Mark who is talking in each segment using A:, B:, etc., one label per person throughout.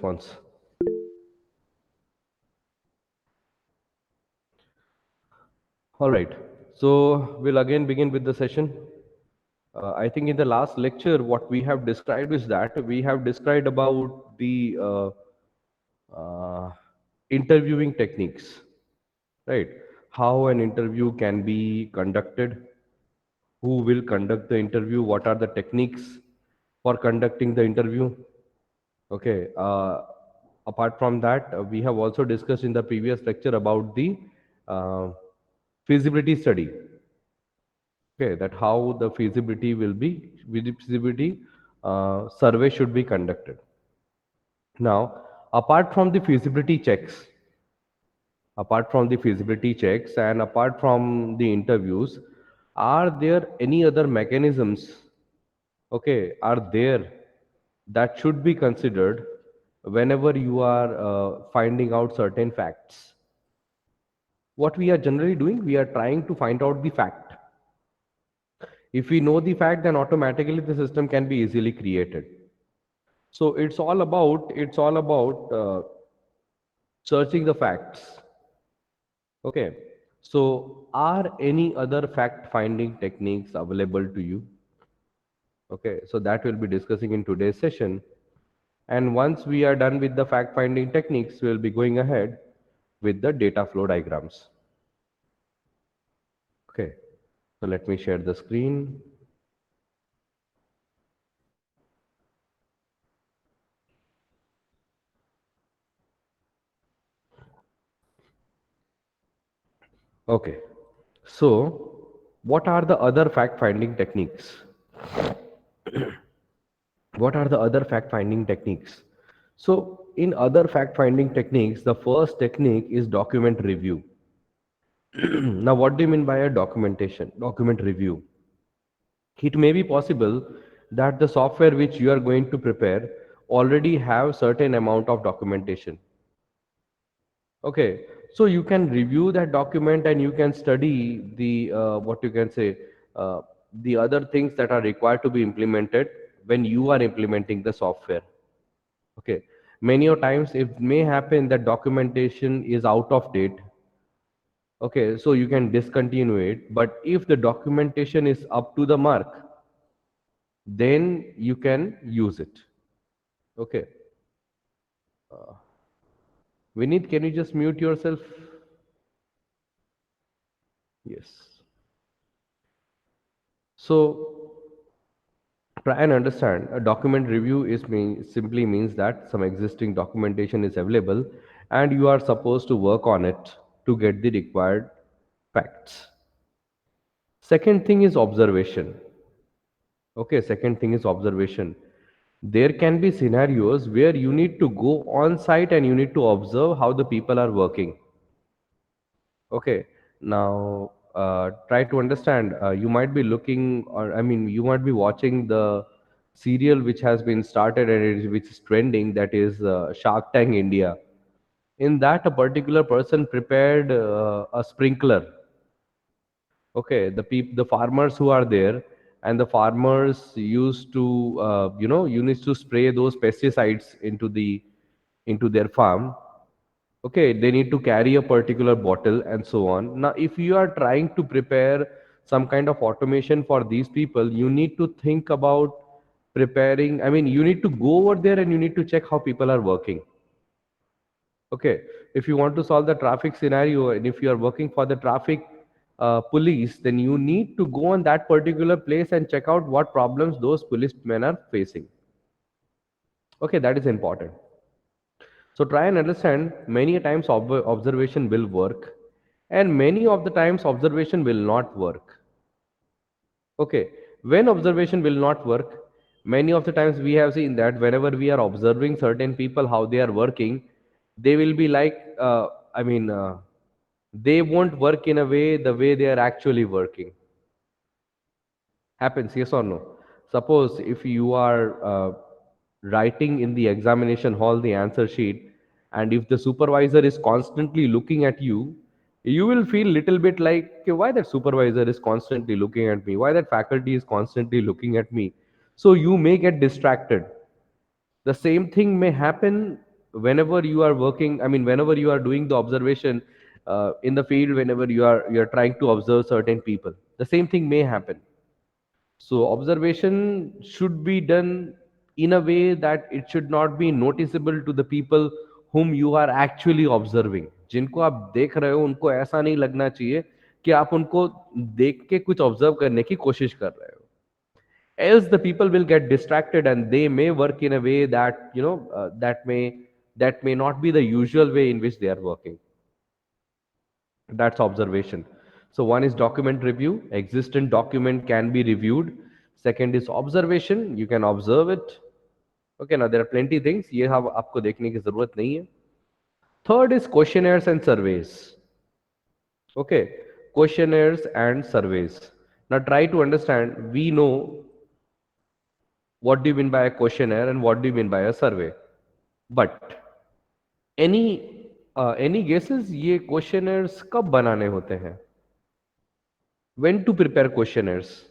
A: response. All right. So we'll again begin with the session. I think in the last lecture, what we have described is that we have described about the uh, interviewing techniques, right? How an interview can be conducted, who will conduct the interview, what are the techniques for conducting the interview. Okay. Apart from that, we have also discussed in the previous lecture about the uh, feasibility study. Okay, that how the feasibility will be, with the feasibility survey should be conducted. Now, apart from the feasibility checks, apart from the feasibility checks and apart from the interviews, are there any other mechanisms, okay, are there that should be considered whenever you are finding out certain facts? What we are generally doing, we are trying to find out the fact. If we know the fact, then automatically the system can be easily created. So it's all about searching the facts. Okay. So are any other fact finding techniques available to you? Okay. So that we'll be discussing in today's session. And once we are done with the fact finding techniques, we'll be going ahead with the data flow diagrams. Okay. So let me share the screen. Okay. So what are the other fact finding techniques? What are the other fact finding techniques? So in other fact finding techniques, the first technique is document review. Now what do you mean by a document review? It may be possible that the software which you are going to prepare already have certain amount of documentation. Okay, so you can review that document and you can study the what you can say, uh, the other things that are required to be implemented when you are implementing the software. Okay, many a times it may happen that documentation is out of date. Okay, so you can discontinue it, but if the documentation is up to the mark, then you can use it. Okay, Vineet, can you just mute yourself? Yes. So try and understand. A document review simply means that some existing documentation is available and you are supposed to work on it to get the required facts. Second thing is observation. Okay, second thing is observation. There can be scenarios where you need to go on site and you need to observe how the people are working. Okay, now try to understand. You might be looking, or I mean, you might be watching the serial which has been started and which is trending, that is Shark Tank India. In that, a particular person prepared a sprinkler. Okay, the farmers who are there, and the farmers used to you need to spray those pesticides into their farm. Okay, they need to carry a particular bottle and so on. Now if you are trying to prepare some kind of automation for these people, you need to think about preparing, I mean, you need to go over there and you need to check how people are working. Okay, if you want to solve the traffic scenario and if you are working for the traffic police, then you need to go on that particular place and check out what problems those policemen are facing. Okay, that is important. So try and understand, many a times observation will work and many of the times observation will not work. Okay, when observation will not work, many of the times we have seen that whenever we are observing certain people how they are working, they will be like, they won't work in a way the way they are actually working. Happens, yes or no? Suppose if you are writing in the examination hall the answer sheet, and if the supervisor is constantly looking at you, you will feel little bit like, "Okay, why that supervisor is constantly looking at me, why that faculty is constantly looking at me?" So you may get distracted. The same thing may happen whenever you are working, I mean whenever you are doing the observation in the field, whenever you are trying to observe certain people, the same thing may happen. So observation should be done in a way that it should not be noticeable to the people whom you are actually observing. जिनको आप देख रहे हो उनको ऐसा नहीं लगना चाहिए कि आप उनको देख के कुछ ऑब्जर्व करने की कोशिश कर रहे हो. Else the people will get distracted and they may work in a way that that may not be the usual way in which they are working. That's observation. So one is document review. Existing document can be reviewed. Second is observation. You can observe it. Okay, now there are plenty things. ये हम आपको देखने की जरूरत नहीं है. Third is questionnaires and surveys. Okay, questionnaires and surveys. Now try to understand. We know what do you mean by a questionnaire and what do you mean by a survey. But any guesses ये questionnaires कब बनाने होते हैं? When to prepare questionnaires?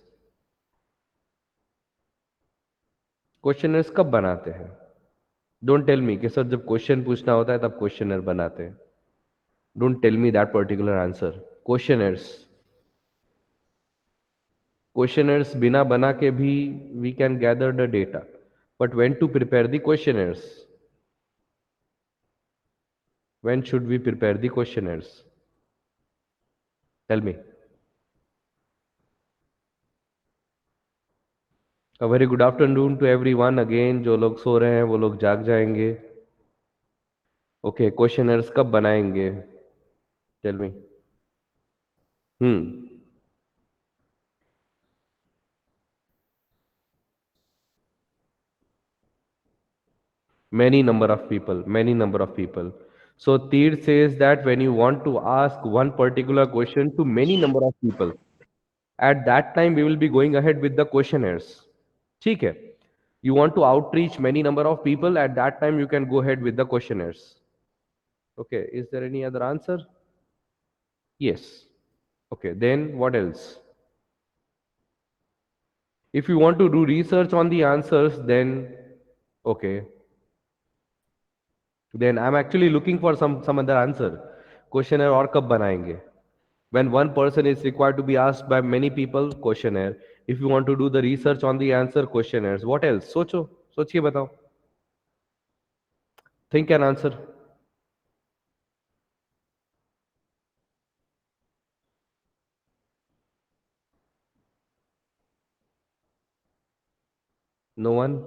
A: Questioners कब बनाते हैं? Don't tell मी कि sir जब क्वेश्चन पूछना होता है तब क्वेश्चनर बनाते हैं. Don't tell me that particular answer. Questionnaires questionnaires बिना बना के भी we can gather the data, but when to prepare the questionnaires? When should we prepare the questionnaires? Tell me. A very good afternoon to everyone again. जो लोग सो रहे हैं वो लोग जाग जाएंगे. ओके, क्वेश्चनर्स कब बनाएंगे? Tell me. Hmm. Many number of people. So Tir says that when you want to ask one particular question to many number of people, at that time we will be going ahead with the questionnaires. ठीक है. You want to outreach many number of people, at that time you can go ahead with the questionnaires. Okay, is there any other answer? Yes. Okay, then what else? If you want to do research on the answers, then okay, then I'm actually looking for some other answer. Questionnaire और कब बनाएंगे? When one person is required to be asked by many people, questionnaire. If you want to do the research on the answer, questionnaires. What else? सोचो, सोचिए बताओ. Think an answer. No one?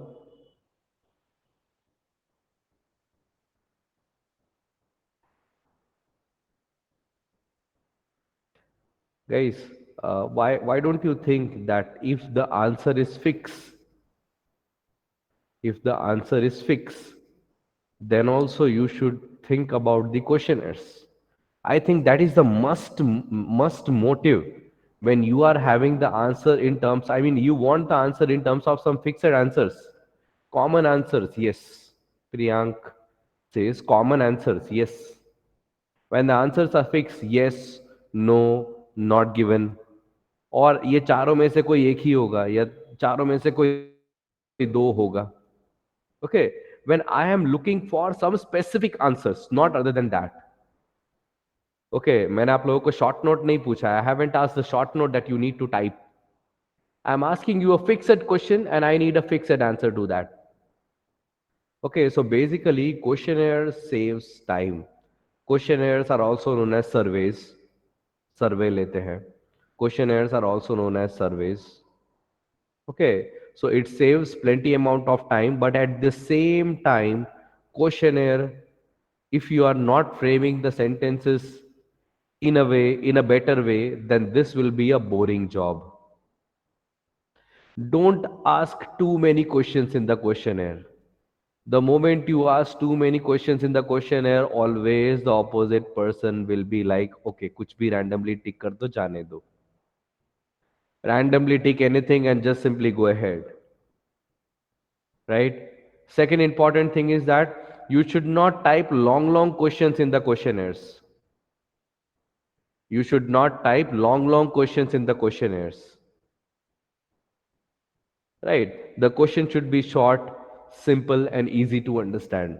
A: Guys, why don't you think that if the answer is fixed, then also you should think about the questionnaires. I think that is the must motive when you are having the answer in terms. I mean, you want the answer in terms of some fixed answers, common answers. Yes, Priyank says common answers. Yes, when the answers are fixed, yes, no, not given, और ये चारों में से कोई एक ही होगा या चारों में से कोई दो होगा. Okay, when I am looking for some specific answers, not other than that. Okay, मैंने आप लोगों को short note नहीं पूछा. I haven't asked the short note that you need to type. I'm asking you a fixed question and I need a fixed answer to that. Okay, so basically questionnaire saves time. Questionnaires are also known as surveys. Survey लेते हैं. Questionnaires are also known as surveys. Okay, so it saves plenty amount of time, but at the same time, questionnaire, if you are not framing the sentences in a way, in a better way, then this will be a boring job. Don't ask too many questions in the questionnaire. The moment you ask too many questions in the questionnaire, always the opposite person will be like, okay, कुछ भी randomly tick कर दो, जाने दो. Randomly tick anything and just simply go ahead. Right? Second important thing is that you should not type long questions in the questionnaires. You should not type long questions in the questionnaires. Right? The question should be short, simple, and easy to understand.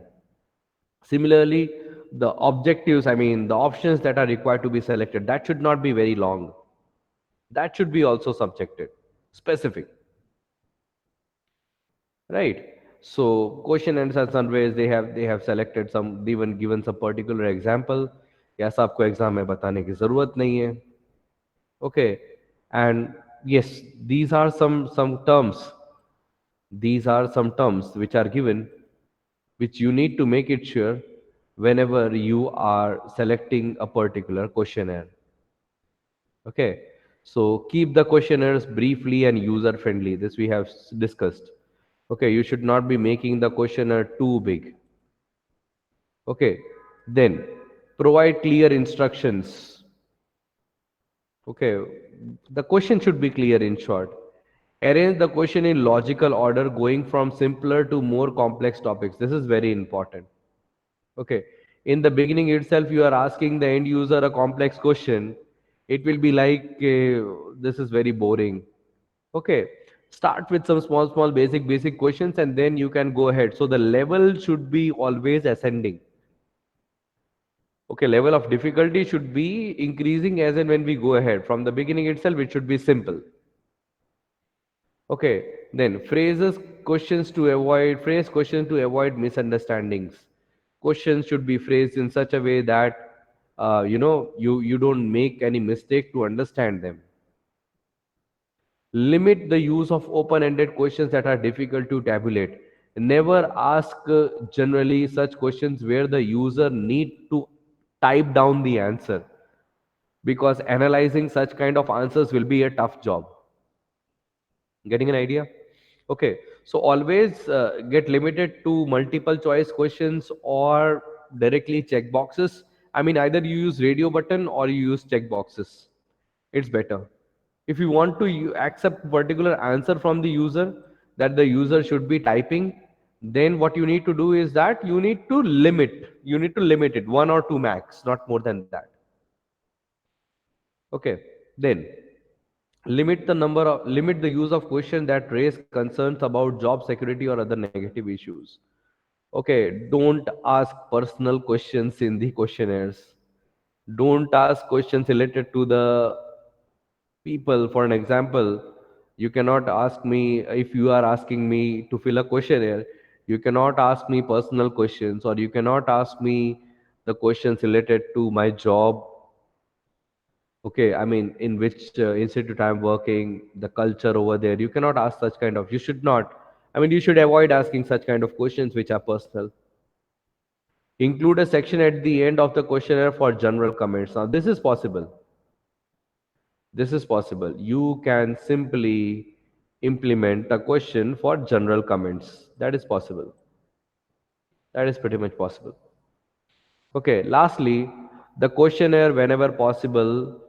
A: Similarly, the objectives, I mean the options that are required to be selected, that should not be very long. That should be also subjected, specific, right? So question and answer surveys, they have selected some, even given some particular example. Yes, आपको exam में बताने की जरूरत नहीं है. Okay. And yes, these are some terms which are given, which you need to make it sure whenever you are selecting a particular questionnaire. Okay. So keep the questionnaires briefly and user friendly. This we have discussed. Okay. You should not be making the questionnaire too big. Okay. Then provide clear instructions. Okay, the question should be clear in short. Arrange the question in logical order, going from simpler to more complex topics. This is very important. Okay, in the beginning itself, you are asking the end user a complex question. It will be like, this is very boring. Okay, start with some small, basic questions, and then you can go ahead. So the level should be always ascending. Okay, level of difficulty should be increasing as and when we go ahead. From the beginning itself, it should be simple. Okay, then phrase questions to avoid misunderstandings. Questions should be phrased in such a way that you don't make any mistake to understand them. Limit the use of open-ended questions that are difficult to tabulate. Never ask generally such questions where the user need to type down the answer, because analyzing such kind of answers will be a tough job. Getting an idea? Okay, so always get limited to multiple choice questions or directly check boxes. I mean, either you use radio button or you use check boxes. It's better. If you want to accept particular answer from the user that the user should be typing, then what you need to do is that you need to limit it, one or two max, not more than that. Okay, then limit the use of questions that raise concerns about job security or other negative issues. Okay, don't ask personal questions in the questionnaires. Don't ask questions related to the people. For an example, you cannot ask me, if you are asking me to fill a questionnaire, you cannot ask me personal questions, or you cannot ask me the questions related to my job. Okay, I mean, in which institute I'm working, the culture over there. You cannot ask such kind of. You should not. I mean, you should avoid asking such kind of questions which are personal. Include a section at the end of the questionnaire for general comments. Now, this is possible. This is possible. You can simply implement a question for general comments. That is possible. That is pretty much possible. Okay, lastly, the questionnaire whenever possible.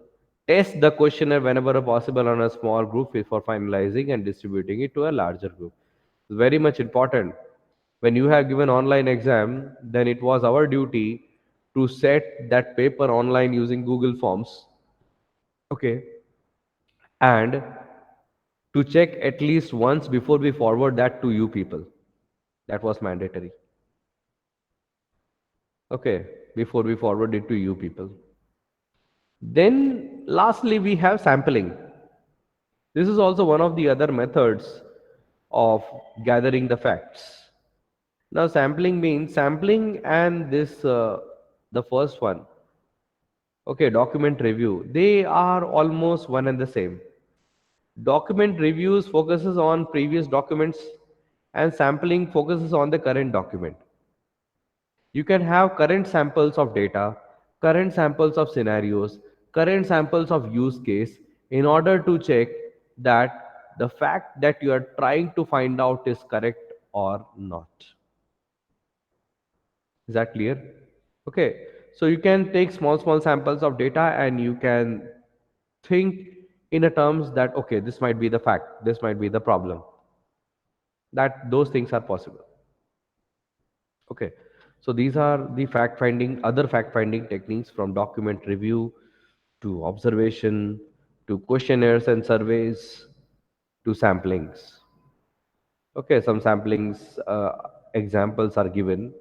A: Test the questionnaire whenever possible on a small group before finalizing and distributing it to a larger group. Very much important. When you have given online exam, then it was our duty to set that paper online using Google Forms. Okay, and to check at least once before we forward that to you people. That was mandatory. Okay, before we forward it to you people. Then, lastly, we have sampling. This is also one of the other methods of gathering the facts. Now, sampling means sampling and the first one, okay, document review, they are almost one and the same. Document reviews focuses on previous documents, and sampling focuses on the current document. You can have current samples of data, current samples of scenarios, current samples of use case in order to check that the fact that you are trying to find out is correct or not. Is that clear? Okay. So you can take small samples of data and you can think in a terms that, okay, this might be the fact, this might be the problem. That those things are possible. Okay. So these are the other fact finding techniques, from document review to observation to questionnaires and surveys to samplings. Okay, some samplings examples are given.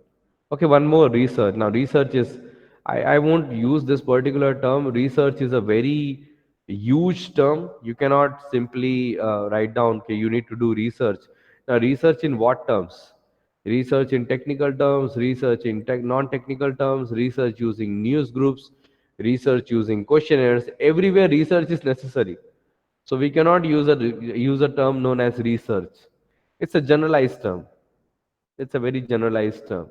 A: Okay, one more, research. Now, research is, I won't use this particular term. Research is a very huge term. You cannot simply write down, okay, you need to do research. Now, research in what terms? Research in technical terms, research in non-technical terms, research using news groups, research using questionnaires. Everywhere research is necessary. So we cannot use a term known as research. It's a generalized term. It's a very generalized term.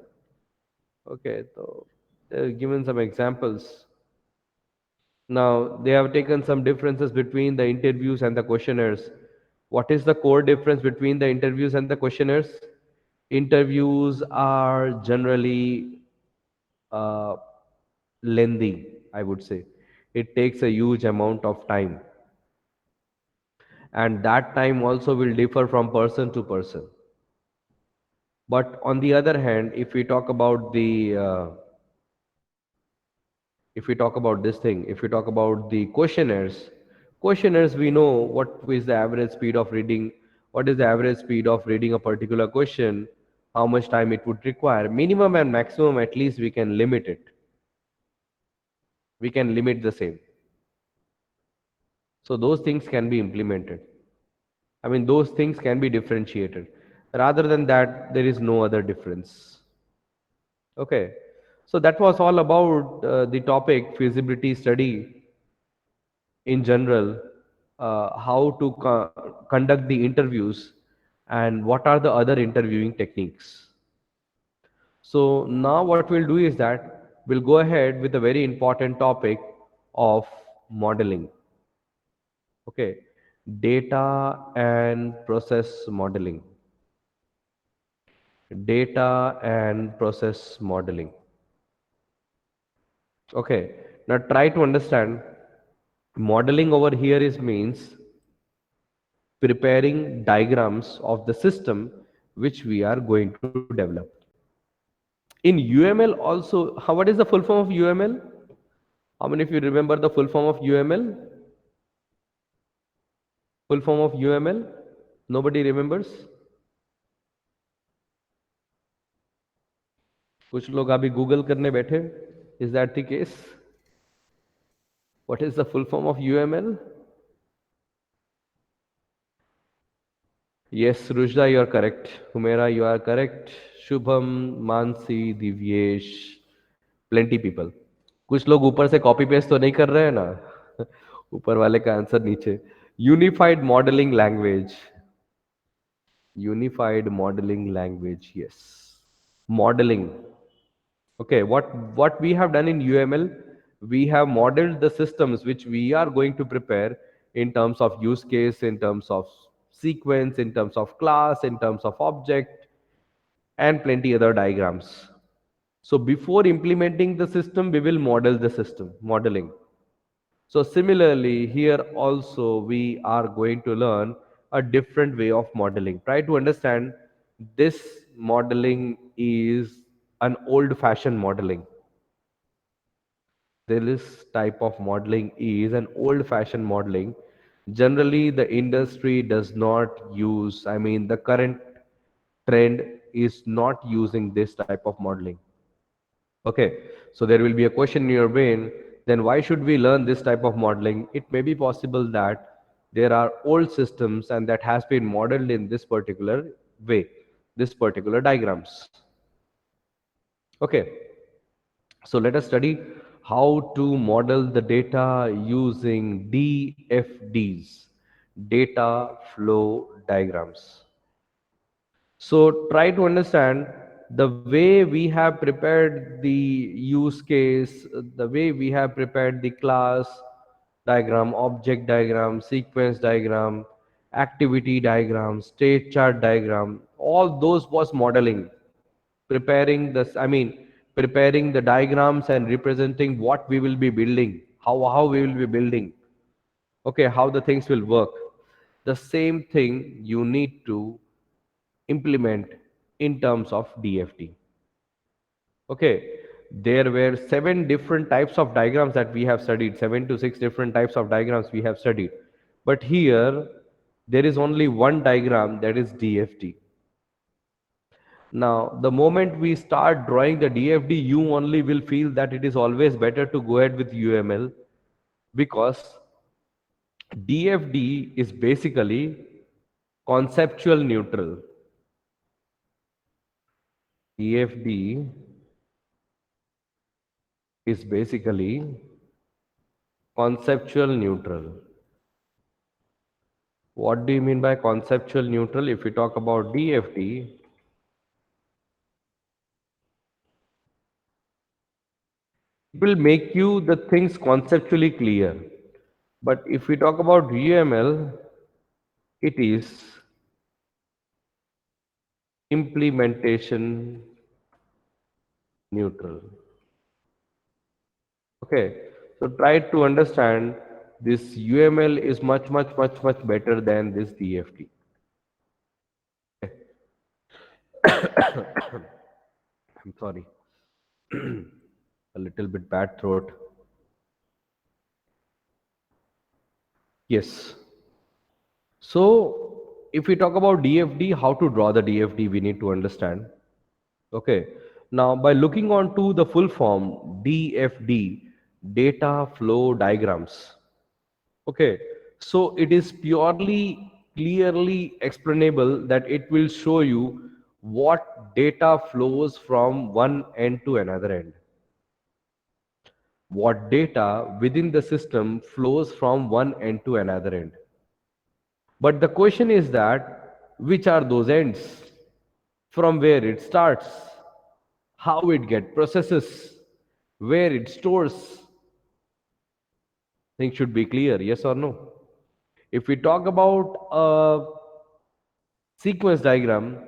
A: Okay, so they've given some examples. Now, they have taken some differences between the interviews and the questionnaires. What is the core difference between the interviews and the questionnaires? Interviews are generally uh, lengthy, I would say. It takes a huge amount of time, and that time also will differ from person to person. But on the other hand, if we talk about this thing, if we talk about the questionnaires, we know what is the average speed of reading, what is the average speed of reading a particular question, how much time it would require. Minimum and maximum, at least we can limit it. We can limit the same. So those things can be implemented. I mean, those things can be differentiated. Rather than that, there is no other difference. Okay. So that was all about the topic feasibility study in general, how to conduct the interviews, and what are the other interviewing techniques. So now what we'll do is that we'll go ahead with a very important topic of modeling. Okay, data and process modeling. Data and process modeling. Okay, now try to understand. Modeling over here is means preparing diagrams of the system which we are going to develop. In UML also, what is the full form of UML? How many of you remember the full form of UML? Full form of UML? Nobody remembers? कुछ लोग अभी Google करने बैठे. Is that the case? What is the full form of UML? Yes, Rujda, you are correct. Humera, you are correct. Shubham, Mansi, Divyesh, plenty people. कुछ लोग ऊपर से copy paste तो नहीं कर रहे हैं ना. ऊपर वाले का आंसर नीचे. Unified modelling language. Unified modeling language, yes. Modeling. Okay, what we have done in UML, we have modeled the systems which we are going to prepare in terms of use case, in terms of sequence, in terms of class, in terms of object, and plenty other diagrams. So before implementing the system, we will model the system, modeling. So similarly, here also we are going to learn a different way of modeling. Try to understand, this modeling is an old-fashioned modeling. This type of modeling is an old-fashioned modeling. Generally, the industry does not use, I mean, the current trend is not using this type of modeling. Okay, so there will be a question in your brain, then why should we learn this type of modeling? It may be possible that there are old systems and that has been modeled in this particular way, this particular diagrams. Okay, so let us study how to model the data using DFDs, data flow diagrams. So try to understand the way we have prepared the use case, the way we have prepared the class diagram, object diagram, sequence diagram, activity diagram, state chart diagram. All those was modeling, preparing this. I mean, preparing the diagrams and representing what we will be building, how we will be building. Okay, how the things will work. The same thing you need to implement in terms of DFT. Okay, there were seven different types of diagrams that we have studied, seven to six different types of diagrams we have studied. But here, there is only one diagram, that is DFT. Now, the moment we start drawing the DFD, you only will feel that it is always better to go ahead with UML, because DFD is basically conceptual neutral. DFD is basically conceptual neutral. What do you mean by conceptual neutral? If we talk about DFD, it will make you the things conceptually clear. But if we talk about UML, it is implementation neutral. Okay, so try to understand this UML is much, much, much, much better than this DFD. I'm sorry, a little bit bad throat. Yes. So, if we talk about DFD, how to draw the DFD, we need to understand. Okay. Now, by looking on to the full form DFD, data flow diagrams. Okay. So, it is purely clearly explainable that it will show you what data flows from one end to another end. What data within the system flows from one end to another end. But the question is that which are those ends? From where it starts, how it get processes, where it stores. Things should be clear, yes or no? If we talk about a sequence diagram,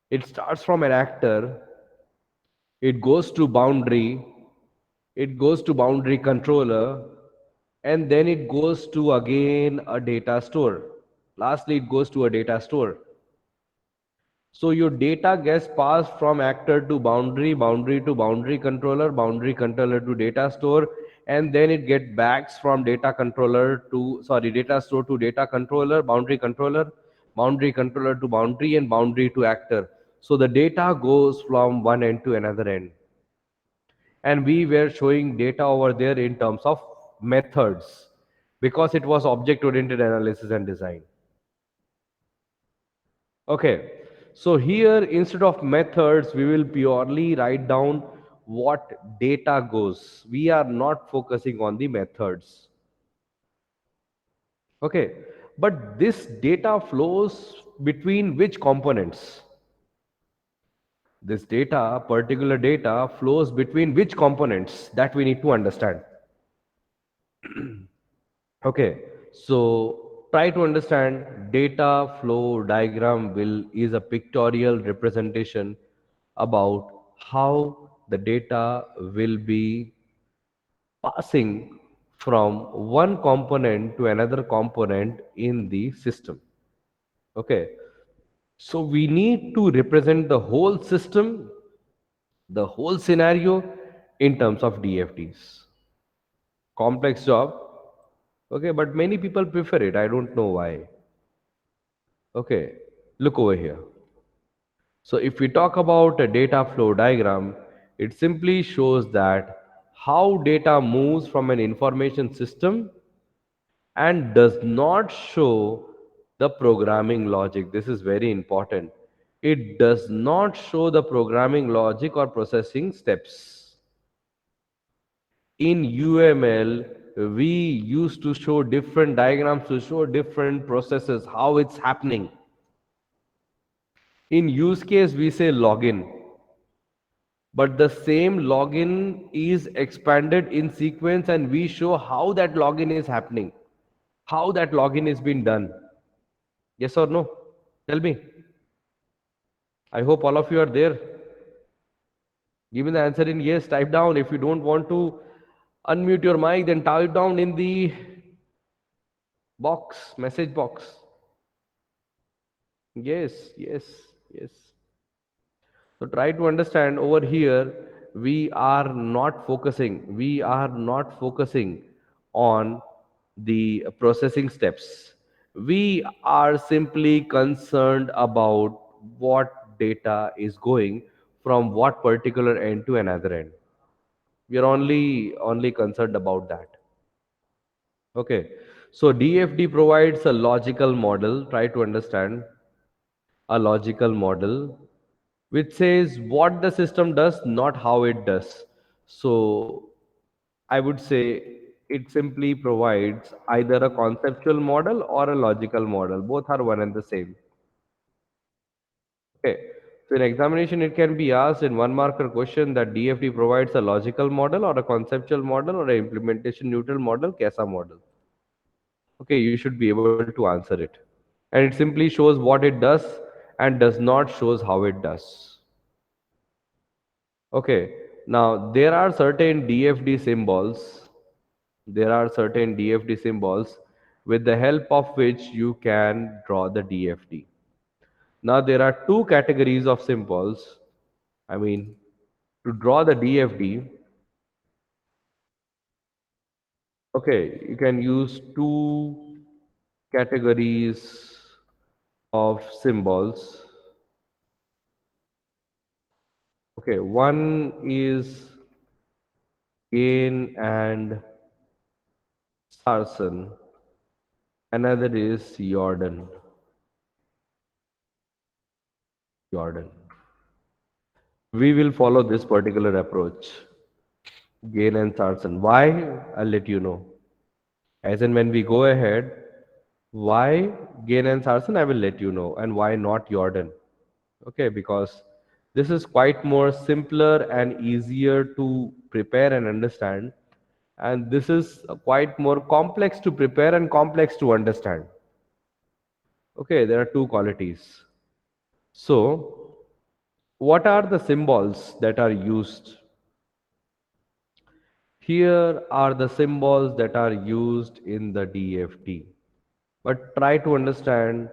A: it starts from an actor, it goes to boundary, it goes to boundary controller, and then it goes to again a data store. Lastly, it goes to a data store. So your data gets passed from actor to boundary, boundary to boundary controller to data store, and then it gets backs from data controller to, sorry, data store to data controller, boundary controller to boundary, and boundary to actor. So the data goes from one end to another end. And we were showing data over there in terms of methods, because it was object oriented analysis and design. Okay, so here instead of methods, we will purely write down what data goes. We are not focusing on the methods. Okay, but this data flows between which components? This data, particular data, flows between which components? That we need to understand. Okay, so try to understand data flow diagram will is a pictorial representation about how the data will be passing from one component to another component in the system. Okay, so we need to represent the whole system, the whole scenario in terms of DFDs. Complex job. Okay, but many people prefer it. I don't know why. Okay, look over here. So if we talk about a data flow diagram, it simply shows that how data moves from an information system and does not show the programming logic. This is very important. It does not show the programming logic or processing steps. In UML, we used to show different diagrams to show different processes, how it's happening. In use case, we say login, but the same login is expanded in sequence and we show how that login is happening, how that login is being done. Yes or no? Tell me. I hope all of you are there. Give me the answer in yes, type down. If you don't want to unmute your mic, then type down in the box, message box. Yes, yes, yes. So try to understand over here, we are not focusing on the processing steps. We are simply concerned about what data is going from what particular end to another end. We are only concerned about that. Okay. So DFD provides a logical model. Try to understand a logical model which says what the system does, not how it does. So I would say it simply provides either a conceptual model or a logical model. Both are one and the same. Okay. So in examination, it can be asked in one marker question that DFD provides a logical model or a conceptual model or an implementation neutral model, KESA model. Okay, you should be able to answer it. And it simply shows what it does and does not shows how it does. Okay, now there are certain DFD symbols. There are certain DFD symbols with the help of which you can draw the DFD. Now there are two categories of symbols. I mean, to draw the DFD, okay, you can use two categories of symbols. Okay, one is Gain and Sarson, another is Jordan. Jordan. We will follow this particular approach, Gain and Sarson. Why? I'll let you know. As in when we go ahead, why Gain and Sarson, I will let you know, and why not Jordan. Okay, because this is quite more simpler and easier to prepare and understand, and this is quite more complex to prepare and complex to understand. Okay, there are two qualities. So, what are the symbols that are used? Here are the symbols that are used in the DFT. But try to understand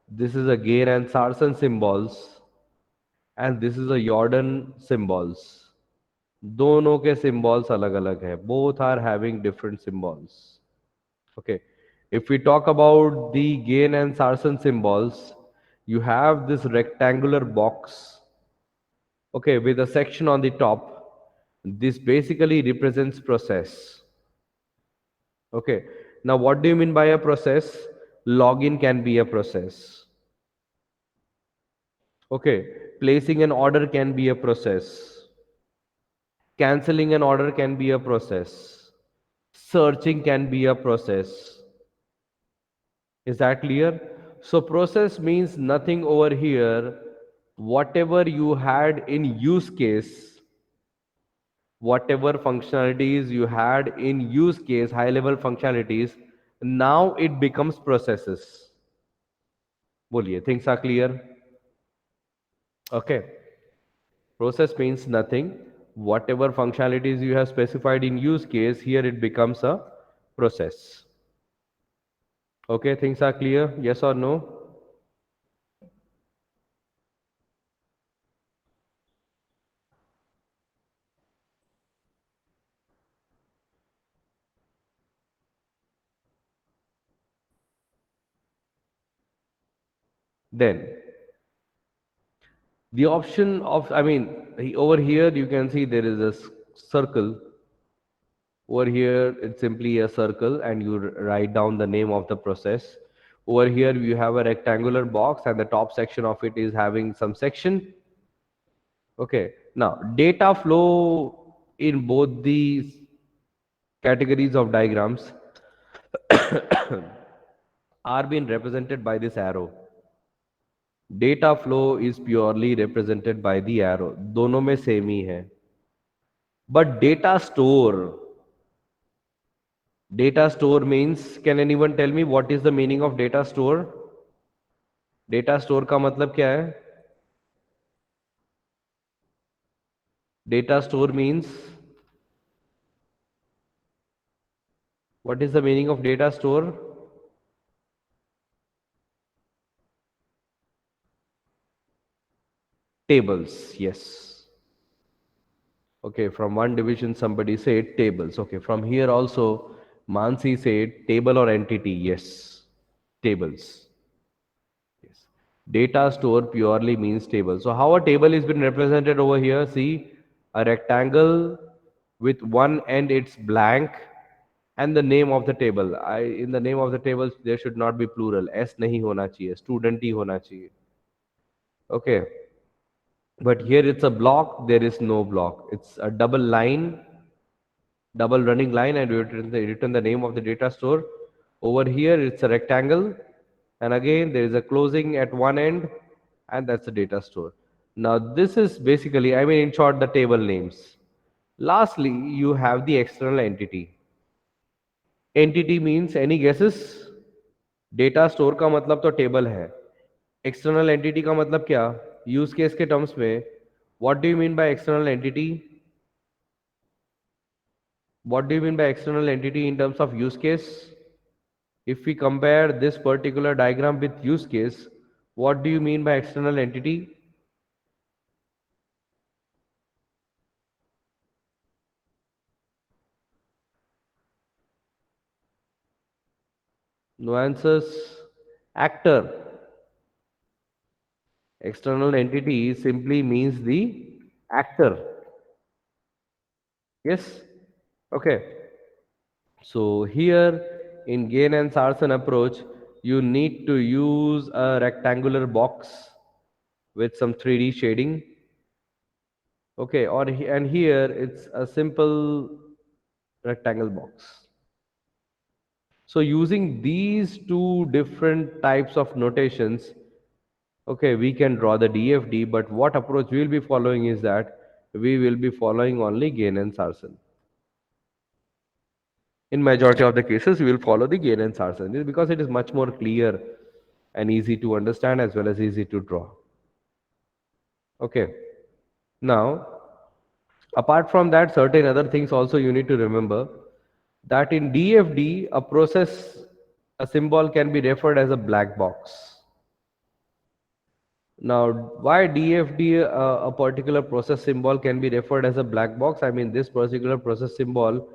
A: this is a Gain and Sarson symbols and this is a Jordan symbols. दोनों के symbols अलग अलग है. Both are having different symbols. Okay. If we talk about the Gain and Sarson symbols, you have this rectangular box, okay, with a section on the top. This basically represents process. Okay. Now, what do you mean by a process? Login can be a process. Okay. Placing an order can be a process. Canceling an order can be a process. Searching can be a process. Is that clear? So process means nothing over here. Whatever you had in use case, whatever functionalities you had in use case, high level functionalities, now it becomes processes. Boliye, things are clear? Okay. Process means nothing. Whatever functionalities you have specified in use case, here it becomes a process. Okay, things are clear? Yes or no? Then the option of, I mean, over here you can see there is a circle. Over here it's simply a circle and you write down the name of the process. Over here you have a rectangular box and the top section of it is having some section. Okay. Now data flow in both these categories of diagrams are being represented by this arrow. Data flow is purely represented by the arrow. दोनों में same ही है. But data store means, can anyone tell me what is the meaning of data store? Data store का मतलब क्या है? Data store means, what is the meaning of data store? Tables, yes. Okay, from one division somebody said tables. Okay, from here also Mansi said table or entity, yes. Tables. Yes. Data store purely means table. So how a table is been represented over here? See, a rectangle with one end it's blank and the name of the table. In the name of the table there should not be plural. S nahi hona chahiye. Student hi hona chahiye. Okay. But here it's a block. There is no block. It's a double line, double running line, and you written the name of the data store. Over here it's a rectangle, and again there is a closing at one end, and that's the data store. Now this is basically, I mean, in short, the table names. Lastly, you have the external entity. Entity means, any guesses? Data store का मतलब तो table है. External entity का मतलब क्या? Use case के terms में what do you mean by external entity? What do you mean by external entity in terms of use case? If we compare this particular diagram with use case, what do you mean by external entity? No answers. Actor. External entity simply means the actor. Yes? Okay. So here in Gain and Sarsen approach, you need to use a rectangular box with some 3D shading. Okay, and here it's a simple rectangle box. So using these two different types of notations, okay, we can draw the DFD, but what approach we will be following is that we will be following only Gain and Sarsen. In majority of the cases, we will follow the Gain and Sarsen because it is much more clear and easy to understand as well as easy to draw. Okay. Now, apart from that, certain other things also you need to remember that in DFD, a process, a symbol can be referred as a black box. Now, why DFD, a particular process symbol can be referred as a black box? I mean, this particular process symbol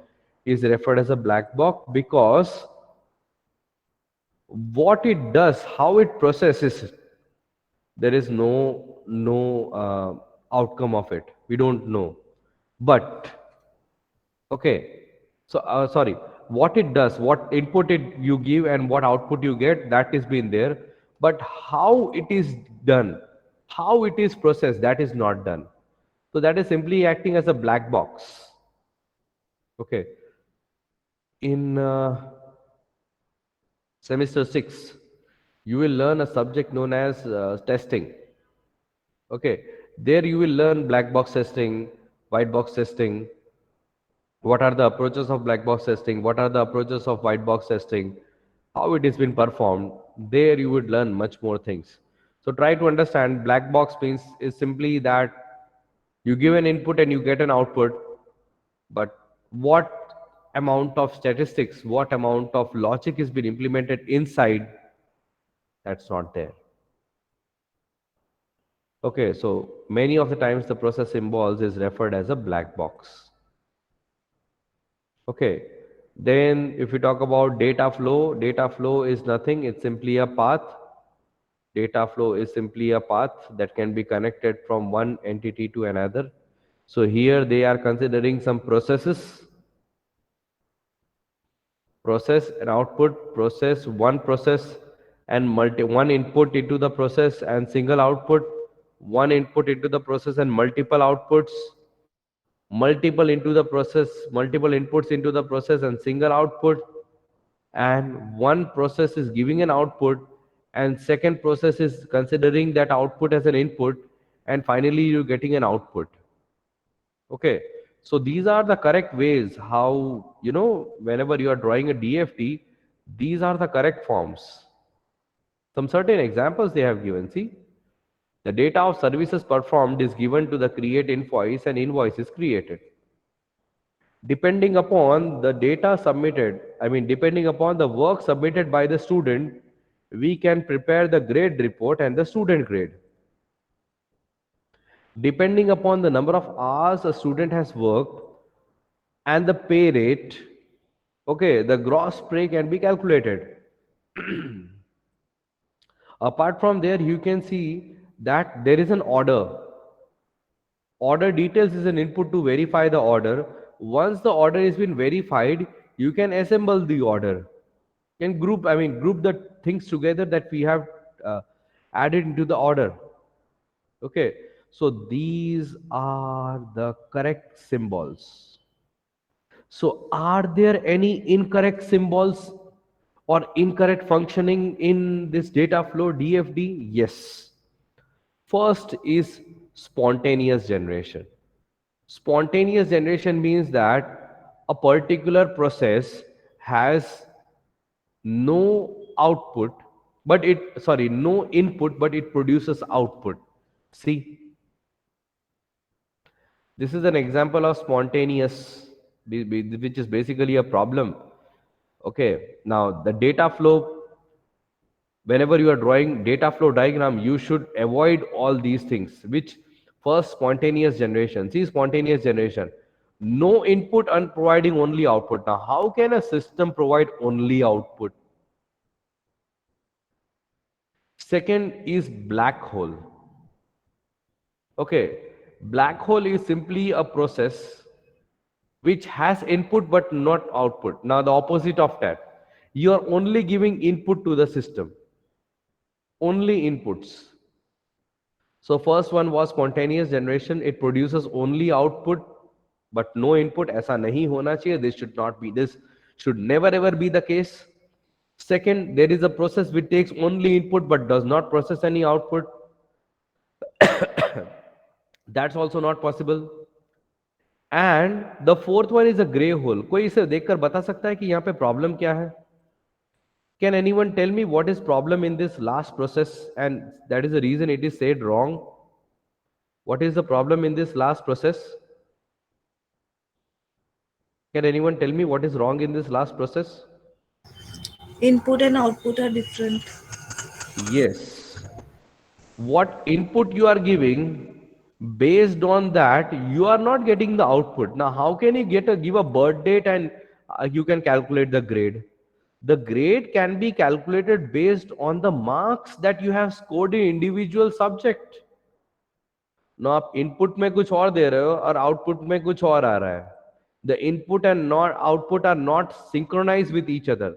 A: is referred as a black box because what it does, how it processes, there is no outcome of it. We don't know. But okay, so sorry, what it does, what input it you give and what output you get, that is been there. But how it is done, how it is processed, that is not done. So that is simply acting as a black box. Okay. In semester 6, you will learn a subject known as testing. Okay. There you will learn black box testing, white box testing. What are the approaches of black box testing? What are the approaches of white box testing? How it has been performed? There you would learn much more things. So try to understand black box means is simply that you give an input and you get an output, but what amount of statistics, what amount of logic is been implemented inside, that's not there. Okay, so many of the times the process symbols is referred as a black box. Okay, then if we talk about data flow is nothing, it's simply a path. Data flow is simply a path that can be connected from one entity to another. So here they are considering some processes, process and output, process and one input into the process and single output, one input into the process and multiple outputs, multiple into the process, multiple inputs into the process and single output, and one process is giving an output and second process is considering that output as an input, and finally you're getting an output. Okay, so these are the correct ways how, whenever you are drawing a DFT, these are the correct forms. Some certain examples they have given. See, the data of services performed is given to the create invoice and invoice is created. Depending upon the data submitted, I mean, depending upon the work submitted by the student, we can prepare the grade report and the student grade. Depending upon the number of hours a student has worked and the pay rate, okay, the gross pay can be calculated. Apart from there, you can see that there is an order. Order details is an input to verify the order. Once the order has been verified, you can assemble the order. Can group, I mean, group the things together that we have uh, added into the order. Okay, so these are the correct symbols. So are there any incorrect symbols or incorrect functioning in this data flow DFD? Yes. First is spontaneous generation. Spontaneous generation means that a particular process has no output, but it, sorry, no input, but it produces output. See, this is an example of spontaneous, which is basically a problem. Okay, now the data flow, whenever you are drawing data flow diagram, you should avoid all these things. Which, first, spontaneous generation. See, spontaneous generation, no input and providing only output. Now, how can a system provide only output? Second is black hole. Okay, black hole is simply a process which has input but not output. Now, the opposite of that, you are only giving input to the system, only inputs. So first one was spontaneous generation. It produces only output but no input. ऐसा नहीं होना चाहिए. This should not be. This should never ever be the case. Second, there is a process which takes only input but does not process any output. That's also not possible. And the fourth one is a gray hole. कोई इसे देखकर बता सकता है कि यहाँ पे problem क्या है? Can anyone tell me what is problem in this last process, and that is the reason it is said wrong? What is the problem in this last process? Can anyone tell me what is wrong in this last process?
B: Input and output are different.
A: Yes. What input you are giving, based on that, you are not getting the output. Now, how can you give a birth date and you can calculate the grade? The grade can be calculated based on the marks that you have scored in individual subject. Now आप input में कुछ और दे रहे हो और output में कुछ और आ रहा है. The input and not output are not synchronized with each other.